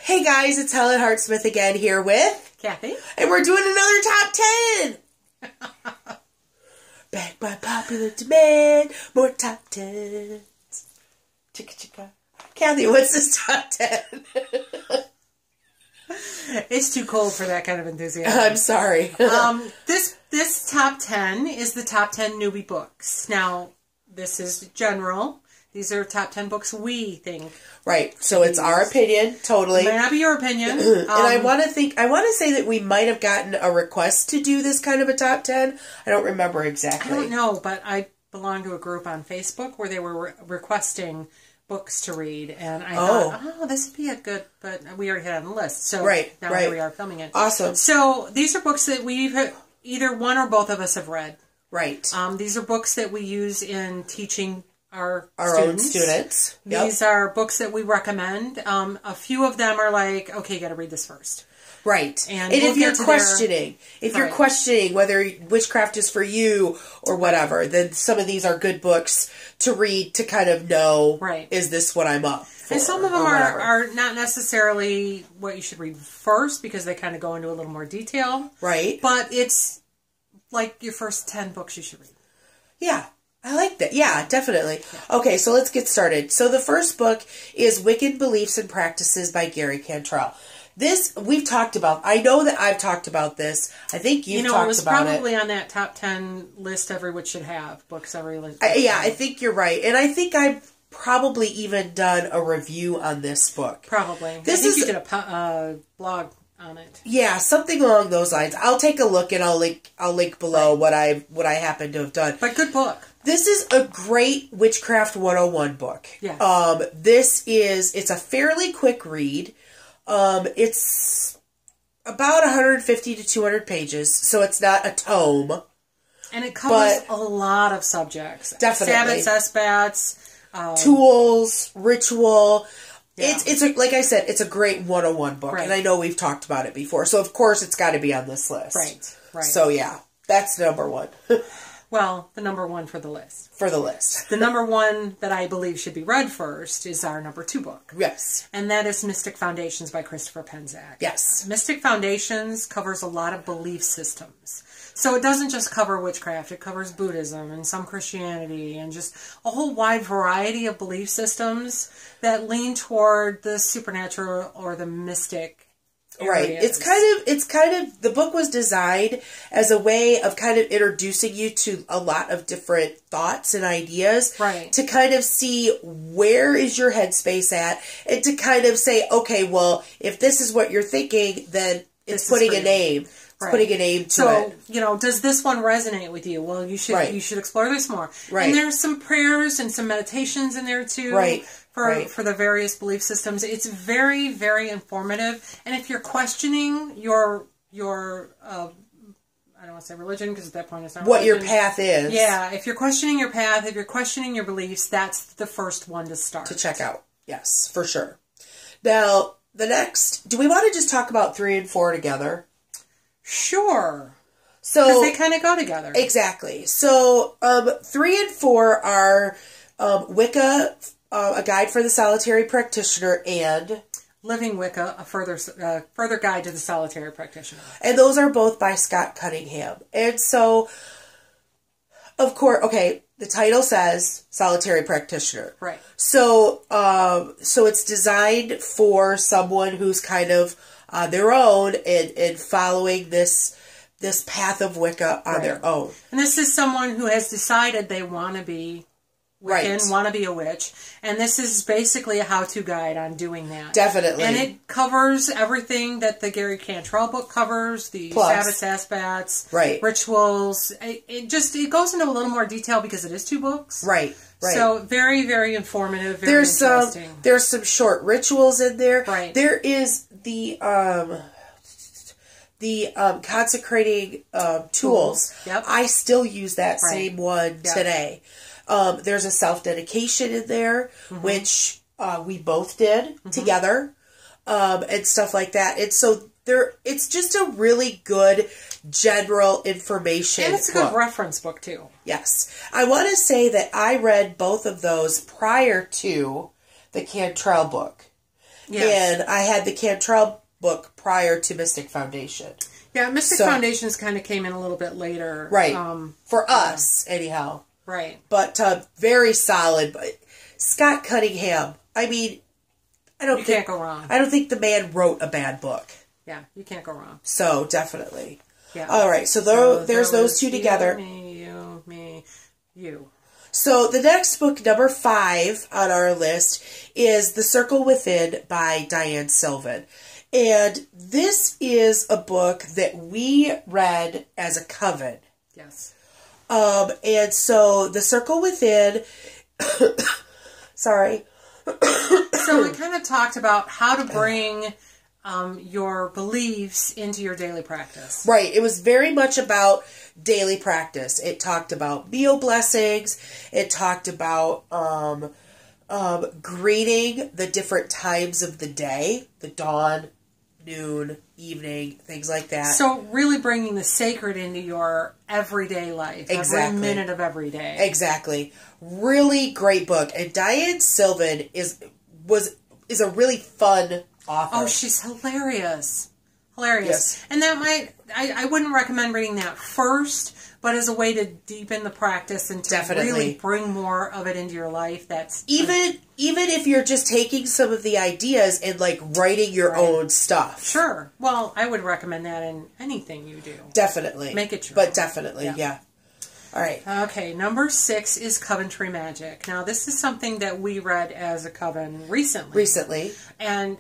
Hey guys, it's Helen Hartsmith again here with Kathy. And we're doing another top 10. Back by popular demand, more top 10s. Chicka chicka. Kathy, what's this top 10? It's too cold for that kind of enthusiasm. I'm sorry. This top 10 is the top 10 newbie books. Now, this is general. These are top 10 books we think. Right. So it's our opinion, totally. It may not be your opinion. And I want to say that we might have gotten a request to do this kind of a top 10. I don't remember exactly. I don't know, but I belong to a group on Facebook where they were requesting books to read, and I thought, this would be a good, but we already had it on the list, so now here we are filming it. Awesome. So these are books that we've, either one or both of us have read. Right. These are books that we use in teaching our own students. Yep. These are books that we recommend. A few of them are like, okay, you got to read this first. Right. And if you're questioning whether witchcraft is for you or whatever, then some of these are good books to read to kind of know, is this what I'm up for? And some of them are not necessarily what you should read first because they kind of go into a little more detail. Right. But it's like your first 10 books you should read. Yeah. I like that. Yeah, definitely. Yeah. Okay, so let's get started. So the first book is Wiccan Beliefs and Practices by Gary Cantrell. This, we've talked about. I know that I've talked about this. I think you've talked about it. It was probably on that top 10 list every witch should have. Books every witch yeah, I think you're right. And I think I've probably even done a review on this book. Probably. I think you did a blog on it. Yeah, something along those lines. I'll take a look and I'll link below what I happen to have done. But good book. This is a great Witchcraft 101 book. Yes. It's a fairly quick read. It's about 150 to 200 pages, so it's not a tome. And it covers a lot of subjects. Definitely. Sabbats, tools, ritual. Yeah. It's like I said, it's a great 101 book, and I know we've talked about it before, so of course it's got to be on this list. Right. So yeah, that's number one. Well, the number one for the list. For the list. The number one that I believe should be read first is our number 2 book. Yes. And that is Mystic Foundations by Christopher Penczak. Yes. Mystic Foundations covers a lot of belief systems. So it doesn't just cover witchcraft. It covers Buddhism and some Christianity and just a whole wide variety of belief systems that lean toward the supernatural or the mystic. Right. It's kind of, the book was designed as a way of kind of introducing you to a lot of different thoughts and ideas. Right. To kind of see where is your headspace at and to kind of say, okay, well, if this is what you're thinking, then it's putting a name. It's putting a name to it. So, does this one resonate with you? Well, you should explore this more. Right. And there's some prayers and some meditations in there too. Right. For the various belief systems. It's very, very informative. And if you're questioning your I don't want to say religion, because at that point it's not what religion. Your path is. Yeah, if you're questioning your path, if you're questioning your beliefs, that's the first one to start. To check out. Yes, for sure. Now, the next, do we want to just talk about 3 and 4 together? Sure. So because they kind of go together. Exactly. So 3 and 4 are Wicca, a guide for the solitary practitioner, and Living Wicca, a further guide to the solitary practitioner. And those are both by Scott Cunningham. And so, of course, okay, the title says solitary practitioner. Right. So, so it's designed for someone who's kind of on their own and following this path of Wicca on their own. And this is someone who has decided they want to be Wiccan, want to be a witch. And this is basically a how-to guide on doing that. Definitely. And it covers everything that the Gary Cantrell book covers, the sabbats, rituals. It goes into a little more detail because it is 2 books. Right. So very, very informative, very interesting. There's some short rituals in there. Right. There is the consecrating tools. Yep. I still use that same one today. There's a self-dedication in there, which we both did together, and stuff like that. And so it's just a really good general information And it's a good reference book, too. Yes. I want to say that I read both of those prior to the Cantrell book. Yes. And I had the Cantrell book prior to Mystic Foundation. Yeah, Mystic Foundations kind of came in a little bit later. Right. For us, anyhow. Right. But very solid. But Scott Cunningham, I mean, you can't go wrong. I don't think the man wrote a bad book. Yeah, you can't go wrong. So, definitely. Yeah. All right, so there's those two together. You. So, the next book, number 5 on our list, is The Circle Within by Dianne Sylvan. And this is a book that we read as a coven. Yes. And so, The Circle Within... sorry. So, we kind of talked about how to bring... your beliefs into your daily practice. Right. It was very much about daily practice. It talked about meal blessings. It talked about greeting the different times of the day. The dawn, noon, evening, things like that. So really bringing the sacred into your everyday life. Exactly. Every minute of every day. Exactly. Really great book. And Dianne Sylvan is a really fun author. Oh, she's hilarious. Hilarious. Yes. And that I wouldn't recommend reading that first, but as a way to deepen the practice and to really bring more of it into your life. That's even if you're just taking some of the ideas and like writing your own stuff. Sure. Well, I would recommend that in anything you do. Definitely. Make it true. But definitely, yeah. All right. Okay, number 6 is Coventry Magic. Now, this is something that we read as a coven recently. And,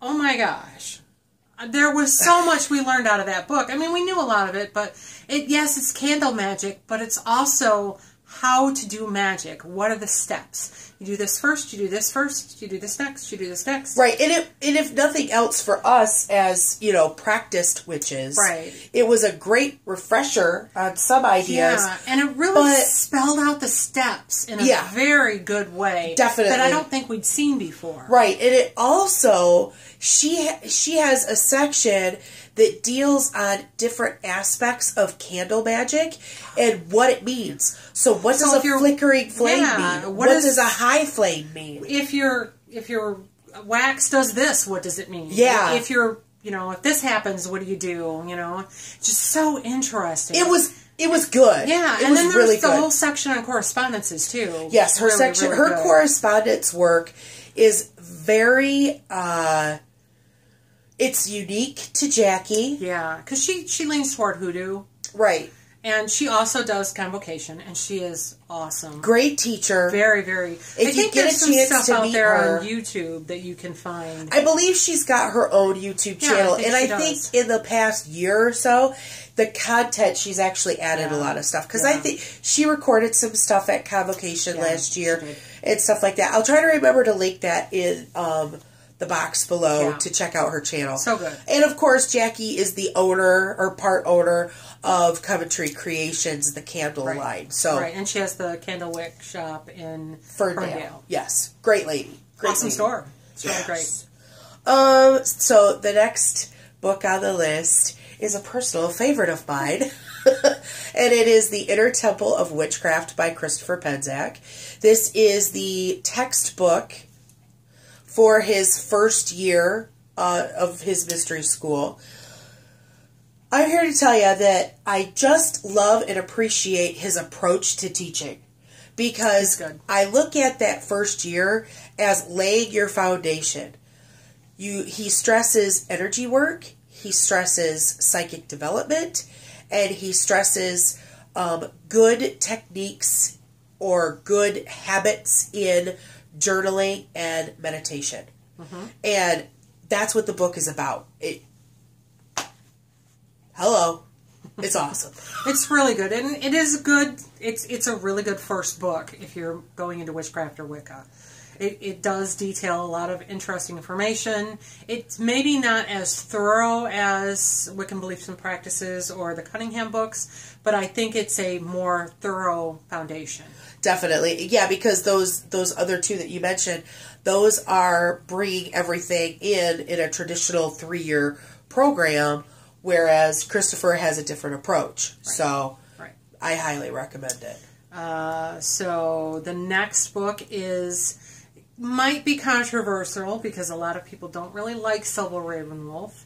oh my gosh, there was so much we learned out of that book. I mean, we knew a lot of it, but yes, it's candle magic, but it's also how to do magic. What are the steps? You do this first, you do this first, you do this next, you do this next. Right, and if nothing else for us as, practiced witches, it was a great refresher on some ideas. Yeah, and it really spelled out the steps in a very good way. Definitely. That I don't think we'd seen before. Right, and it also, she has a section that deals on different aspects of candle magic and what it means. So what does a flickering flame mean? What does a high flame mean? If your wax does this, what does it mean? Yeah. If if this happens, what do you do? Just so interesting. It was good. Yeah, it and was then there's really the good. whole section on correspondences too. Yes, her section, really her good. correspondence work is very. It's unique to Jacki. Yeah, because she leans toward hoodoo. Right. And she also does convocation, and she is awesome. Great teacher. Very, very. I think there's some stuff out there on YouTube that you can find. I believe she's got her own YouTube channel. I think in the past year or so, the content, she's actually added a lot of stuff. Because I think she recorded some stuff at Convocation last year and stuff like that. I'll try to remember to link that in the box below to check out her channel. So good. And of course, Jacki is the owner or part owner of Coventry Creations, the candle line. So and she has the candle wick shop in Ferndale. Yes, great lady. Awesome store. It's really great. So the next book on the list is a personal favorite of mine. And it is The Inner Temple of Witchcraft by Christopher Penczak. This is the textbook for his first year of his mystery school. I'm here to tell you that I just love and appreciate his approach to teaching. Because I look at that first year as laying your foundation. He stresses energy work, he stresses psychic development, and he stresses good techniques or good habits in journaling and meditation. And that's what the book is about. It's awesome. It's really good, and it is good. It's a really good first book if you're going into witchcraft or Wicca. It does detail a lot of interesting information. It's maybe not as thorough as Wiccan Beliefs and Practices or the Cunningham books, but I think it's a more thorough foundation. Definitely. Yeah, because those other two that you mentioned, those are bringing everything in a traditional 3-year program, whereas Christopher has a different approach. So I highly recommend it. So the next book is might be controversial because a lot of people don't really like Silver Ravenwolf,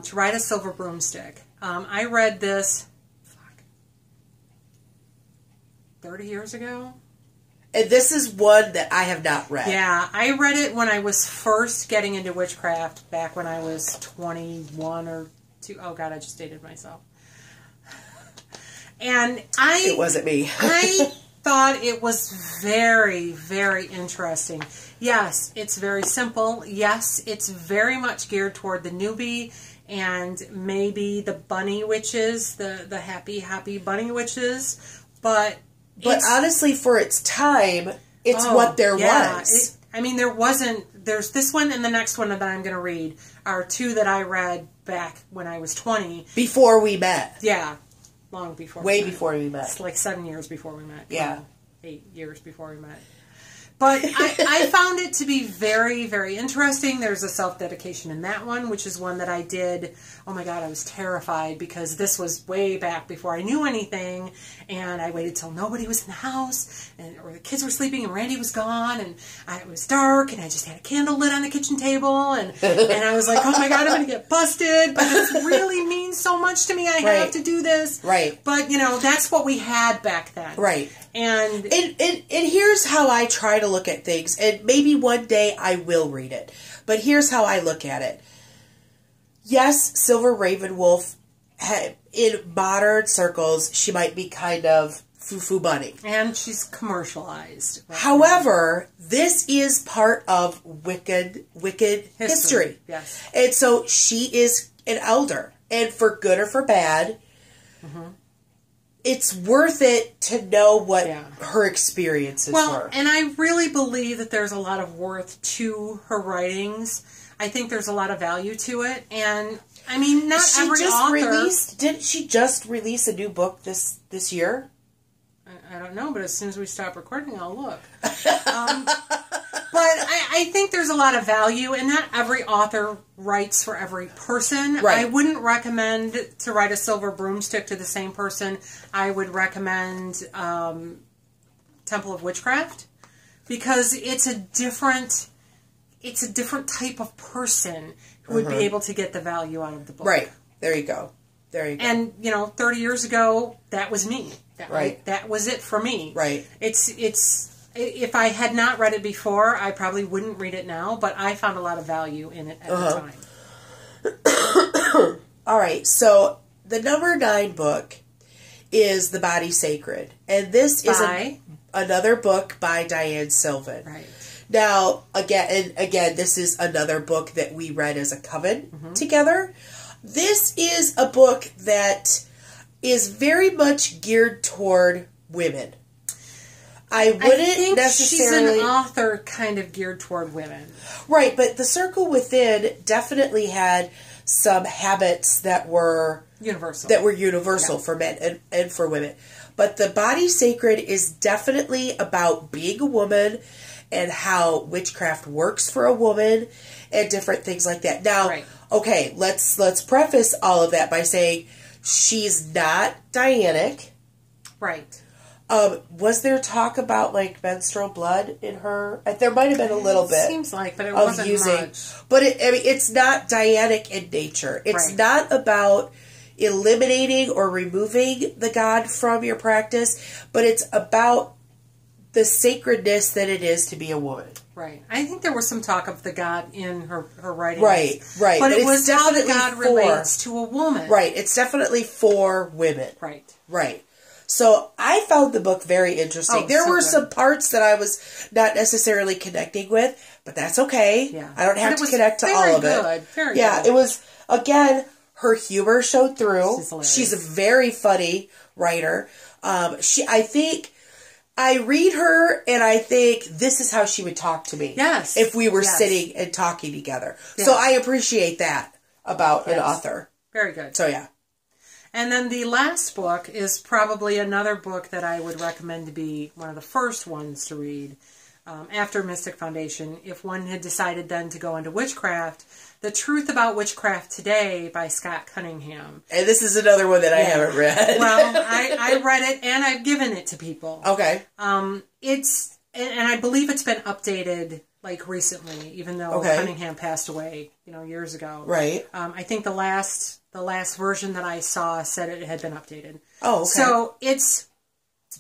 to ride a silver broomstick. I read this 30 years ago. And this is one that I have not read. Yeah, I read it when I was first getting into witchcraft, back when I was 21 or 2. Oh, God, I just dated myself. And It wasn't me. I thought it was very, very interesting. Yes, it's very simple. Yes, it's very much geared toward the newbie and maybe the bunny witches, the happy bunny witches. But honestly, for its time, it's what there was. There's this one and the next one that I'm going to read are two that I read back when I was 20. Before we met. Yeah. Long before. Way before we met. It's like 7 years before we met. Yeah. 8 years before we met. But I found it to be very, very interesting. There's a self-dedication in that one, which is one that I did. Oh my God, I was terrified because this was way back before I knew anything. And I waited till nobody was in the house, or the kids were sleeping and Randy was gone. And it was dark and I just had a candle lit on the kitchen table. And I was like, oh my God, I'm going to get busted. But this really means so much to me. I have to do this. Right. But, that's what we had back then. Right. And here's how I try to look at things, and maybe one day I will read it, but here's how I look at it. Yes, Silver Ravenwolf, in modern circles, she might be kind of foo-foo bunny. And she's commercialized. Right? However, this is part of Wiccan history. Yes. And so she is an elder, and for good or for bad, it's worth it to know what her experiences were. And I really believe that there's a lot of worth to her writings. I think there's a lot of value to it. And, I mean, not every author... Didn't she just release a new book this year? I don't know, but as soon as we stop recording, I'll look. But I think there's a lot of value, and not every author writes for every person. Right. I wouldn't recommend to write a silver broomstick to the same person. I would recommend Temple of Witchcraft, because it's a different type of person who would be able to get the value out of the book. Right. There you go. And, 30 years ago, that was me. That was it for me. Right. If I had not read it before, I probably wouldn't read it now, but I found a lot of value in it at the time. All right, so the number 9 book is The Body Sacred, and this is another book by Dianne Sylvan. Right. Now, again, this is another book that we read as a coven together. This is a book that is very much geared toward women. I think necessarily... she's an author kind of geared toward women. Right, but The Circle Within definitely had some habits that were universal for men and for women. But The Body Sacred is definitely about being a woman and how witchcraft works for a woman and different things like that. Now, okay, let's preface all of that by saying she's not Dianic. Right. Was there talk about like menstrual blood in her? There might have been a little bit. Seems like, but it wasn't much. But it's not Dianic in nature. It's not about eliminating or removing the god from your practice, but it's about the sacredness that it is to be a woman. Right. I think there was some talk of the god in her writings. Right. But it was how the god relates to a woman. Right. It's definitely for women. Right. So I found the book very interesting. There were some parts that I was not necessarily connecting with, but that's okay. Yeah. I don't have to connect to all of it. Very good. It was, again, her humor showed through. She's a very funny writer. I think I read her and I think this is how she would talk to me. Yes. If we were sitting and talking together. Yeah. So I appreciate that about an author. Very good. So yeah. And then the last book is probably another book that I would recommend to be one of the first ones to read after Mystic Foundation, if one had decided then to go into witchcraft. The Truth About Witchcraft Today by Scott Cunningham. And this is another one that I haven't read. Well, I read it and I've given it to people. Okay. And I believe it's been updated like recently, even though Cunningham passed away, years ago. Right. I think the last version that I saw said it had been updated. Oh, okay. So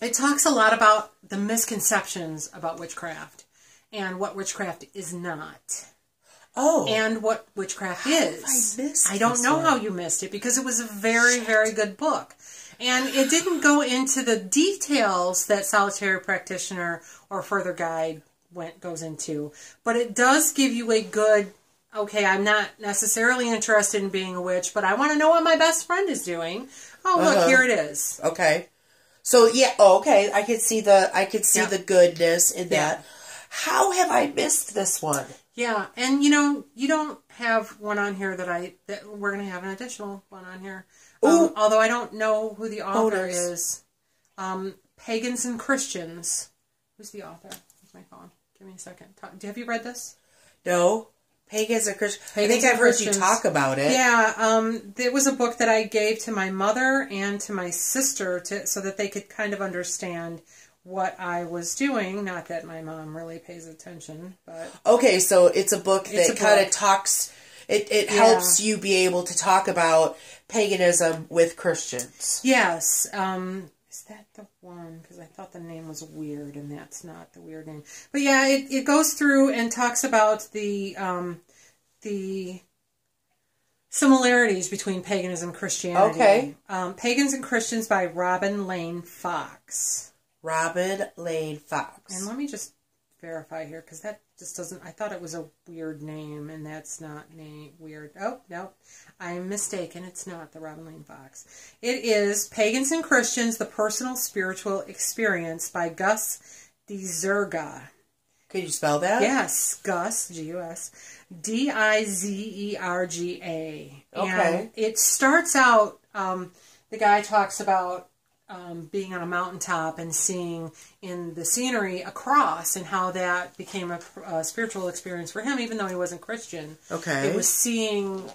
it talks a lot about the misconceptions about witchcraft and what witchcraft is not. Oh. And what witchcraft is. I don't know how you missed it because it was a very, very good book. And it didn't go into the details that Solitary Practitioner or Further Guide goes into. But it does give you a good, okay, I'm not necessarily interested in being a witch, but I want to know what my best friend is doing. Oh, look, here it is. Okay. So, yeah, okay, I could see the goodness in that. How have I missed this one? Yeah, and you don't have one on here that we're going to have an additional one on here. Although I don't know who the author is. Pagans and Christians. Who's the author? Where's my phone? Give me a second. Have you read this? No. Pagans and Christians. I think I've heard you talk about it. Yeah, it was a book that I gave to my mother and to my sister so that they could kind of understand what I was doing. Not that my mom really pays attention, but... Okay, so it's a book that kind of talks... It helps you be able to talk about paganism with Christians. Yes. Is that the one? Because I thought the name was weird, and that's not the weird name. But yeah, it goes through and talks about the similarities between paganism and Christianity. Okay. Pagans and Christians by Robin Lane Fox. Robin Lane Fox. And let me just verify here, because that just doesn't... I thought it was a weird name, and that's not weird. Oh, no. I'm mistaken. It's not the Robin Lane Fox. It is Pagans and Christians, The Personal Spiritual Experience by Gus Dizerga. Could you spell that? Yes. Gus, G-U-S, D-I-Z-E-R-G-A. Okay. And it starts out, the guy talks about being on a mountaintop and seeing in the scenery a cross and how that became a spiritual experience for him, even though he wasn't Christian. Okay. It was seeing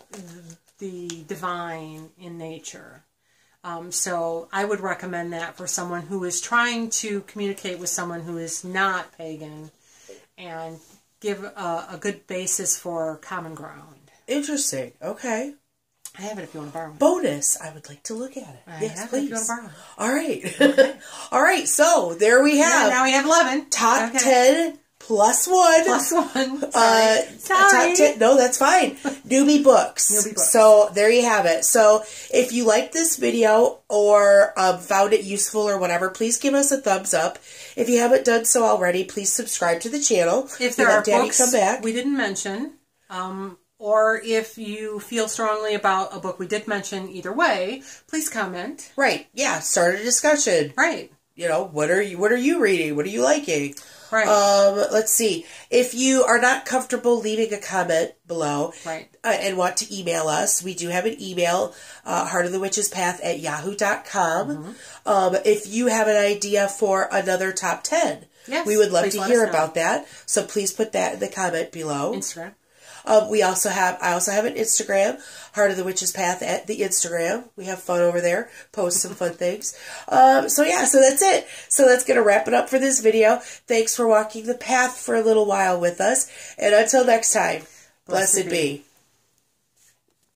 the divine in nature. So I would recommend that for someone who is trying to communicate with someone who is not pagan and give a good basis for common ground. Interesting. Okay. I have it if you want to borrow it. Bonus. I would like to look at it. Yes, please. If you want to borrow it. All right. Okay. All right. So there we have. Yeah, now we have 11. Top 10 plus 1. Plus 1. Sorry. Top 10. No, that's fine. Newbie Books. Newbie Books. So there you have it. So if you liked this video or found it useful or whatever, please give us a thumbs up. If you haven't done so already, please subscribe to the channel. If there are books we didn't mention, or if you feel strongly about a book we did mention, either way, please comment. Right. Yeah. Start a discussion. Right. What are you reading? What are you liking? Right. Let's see. If you are not comfortable leaving a comment below, right, and want to email us, we do have an email, heartofthewitchespath@yahoo.com. If you have an idea for another top 10, yes, we would love to hear about that. So please put that in the comment below. Instagram. I also have an Instagram, Heart of the Witch's Path at the Instagram. We have fun over there, post some fun things. So that's it. So that's going to wrap it up for this video. Thanks for walking the path for a little while with us. And until next time, blessed be.